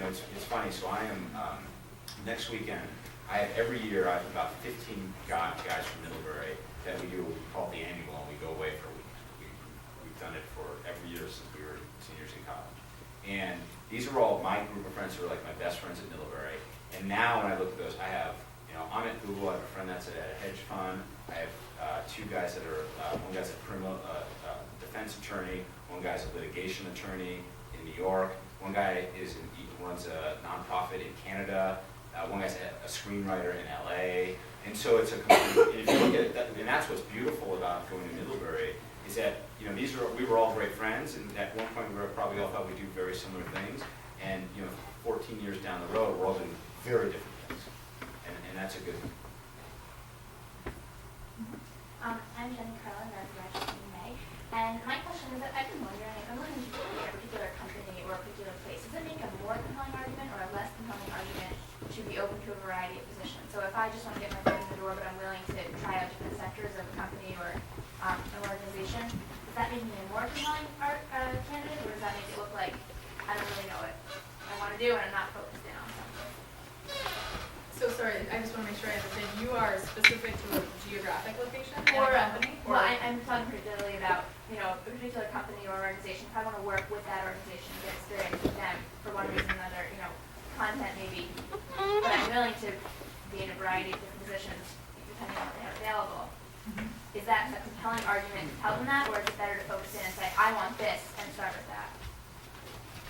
it's funny. So I am next weekend. Every year I have about 15 guys from Middlebury that we do what we call the annual, and we go away for a week. We've done it for every year since we were seniors in college. And these are all my group of friends who are like my best friends at Middlebury. And now when I look at those, I have, I'm at Google. I have a friend that's at a hedge fund. I have two guys that are, one guy's a criminal defense attorney, one guy's a litigation attorney in New York, one guy he runs a nonprofit in Canada, one guy's a screenwriter in LA. And so it's a complete, and if you look at that, and that's what's beautiful about going to Middlebury, is that we were all great friends, and at one point we probably all thought we do very similar things, and 14 years down the road, we're all doing very different things, and that's a good thing. I'm Jenny Carlin, I'm graduating in May, and my question is that I've been wondering, if I'm looking to a particular company or a particular place, does it make a more compelling argument or a less compelling argument to be open to a variety of positions? So if I just want to get my foot in the door, but I'm willing to try out different sectors of a company or an organization, does that make me a more compelling candidate, or does that make it look like I don't really know what I want to do and I'm not focused in on something? So sorry, I just want to make sure I understand. You are specific to a geographic location Or a company? Well, I'm talking particularly about a particular company or organization. If I want to work with that organization, get experience with them for one reason or another, content maybe, but I'm willing to be in a variety of different positions depending on what they have available. Is that a compelling argument to tell them that, or is it better to focus in and say, I want this, and start with that?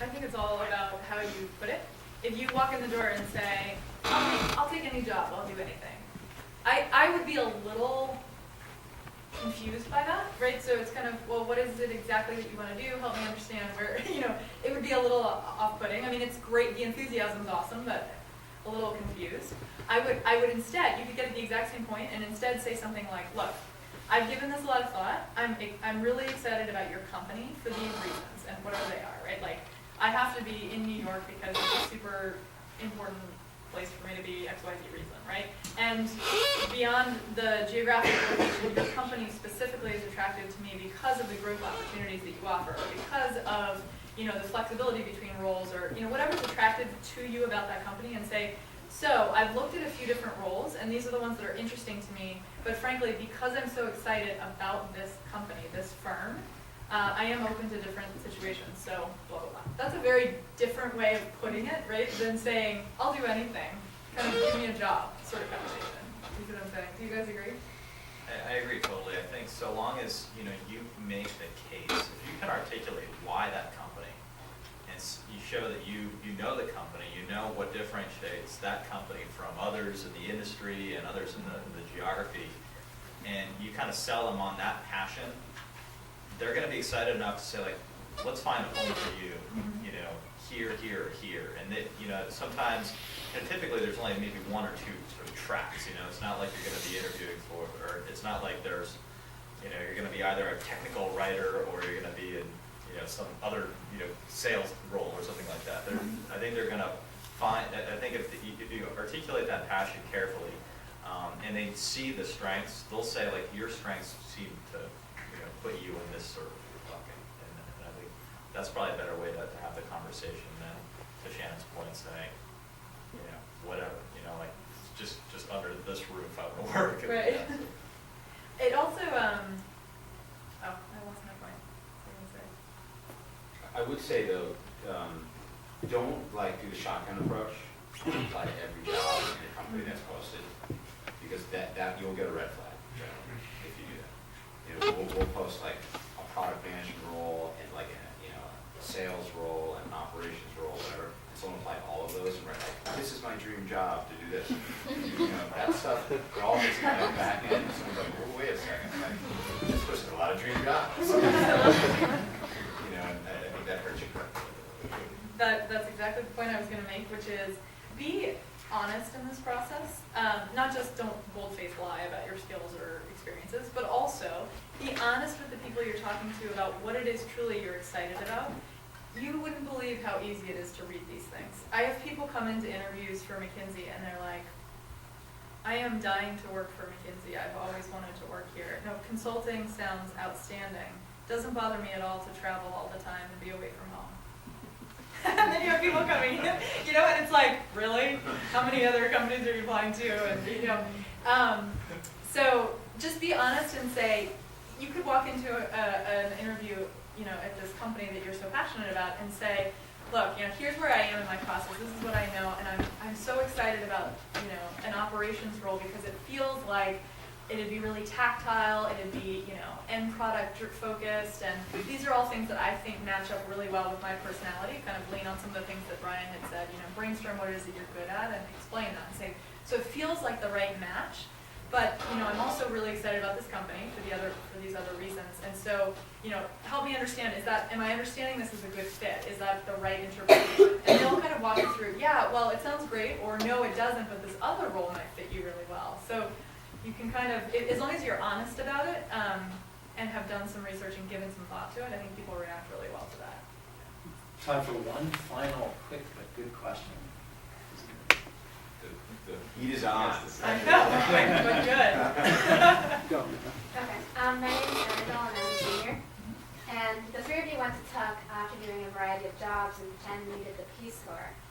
I think it's all about how you put it. If you walk in the door and say, I'll take any job, I'll do anything, I would be a little confused by that, right? So it's kind of, well, what is it exactly that you want to do? Help me understand where, it would be a little off-putting. I mean, it's great, the enthusiasm's awesome, but a little confused. I would instead, you could get at the exact same point and instead say something like, look, I've given this a lot of thought. I'm really excited about your company for these reasons and whatever they are, right? Like, I have to be in New York because it's a super important place for me to be XYZ reason, right? And beyond the geographic location, your company specifically is attractive to me because of the growth opportunities that you offer, or because of the flexibility between roles, or whatever's attractive to you about that company, and say, so I've looked at a few different roles, and these are the ones that are interesting to me, but frankly, because I'm so excited about this company, this firm, I am open to different situations, so blah, blah, blah. That's a very different way of putting it, right, than saying, I'll do anything, kind of give me a job sort of conversation. You see what I'm saying? Do you guys agree? I agree totally. I think so long as you make the case, if you can articulate why that company, and you show that you know the company, you know what differentiates that company from others in the industry and others in the geography, and you kind of sell them on that passion, they're going to be excited enough to say, like, let's find a home for you, here, here, or here. And that, sometimes, typically there's only maybe one or two sort of tracks. It's not like you're going to be interviewing for, or it's not like there's, you're going to be either a technical writer or you're going to be in, some other, sales role or something like that. I think they're going to find. I think if you articulate that passion carefully, and they see the strengths, they'll say, like, your strengths seem to put you in this sort of bucket, and I think that's probably a better way to have the conversation than, to Shannon's point, saying, whatever, like, just under this roof I want to work. Right. It also, I lost my point. What was I gonna say? I would say though, don't do the shotgun approach and apply to every job in a company that's posted, because that you'll get a red flag generally if you do that. We'll post like a product management role and like a sales role and an operations role, whatever. And someone apply all of those and write like, this is my dream job to do this. That stuff, all this kind of back end. Someone's like, well, wait a second, like, this person has a lot of dream jobs. And I think that hurts you. That's exactly the point I was going to make, which is be honest in this process. Not just don't bold-faced lie about your skills or experiences, but also be honest with the people you're talking to about what it is truly you're excited about. You wouldn't believe how easy it is to read these things. I have people come into interviews for McKinsey and they're like, I am dying to work for McKinsey. I've always wanted to work here. No, consulting sounds outstanding. Doesn't bother me at all to travel all the time and be away from home. And then you have people coming in, know, and it's like, really? How many other companies are you applying to? And, you know, so just be honest and say, you could walk into an interview, you know, at this company that you're so passionate about and say, look, you know, here's where I am in my process, this is what I know, and I'm so excited about, you know, an operations role because it feels like it'd be really tactile, it'd be, you know, end product focused, and these are all things that I think match up really well with my personality, kind of lean on some of the things that Brian had said, you know, brainstorm what it is that you're good at and explain that and say, so it feels like the right match. But, you know, I'm also really excited about this company for these other reasons. And so, you know, help me understand, am I understanding this as a good fit? Is that the right interpretation? And they'll kind of walk you through, yeah, well, it sounds great, or no, it doesn't, but this other role might fit you really well. So you can kind of, as long as you're honest about it, and have done some research and given some thought to it, I think people react really well to that. Time for one final quick but good question. The heat is on. I know, but good. Go. Okay, my name is Annabelle and I'm a junior. And the three of you went to Tuck after doing a variety of jobs and pretending you did the Peace Corps.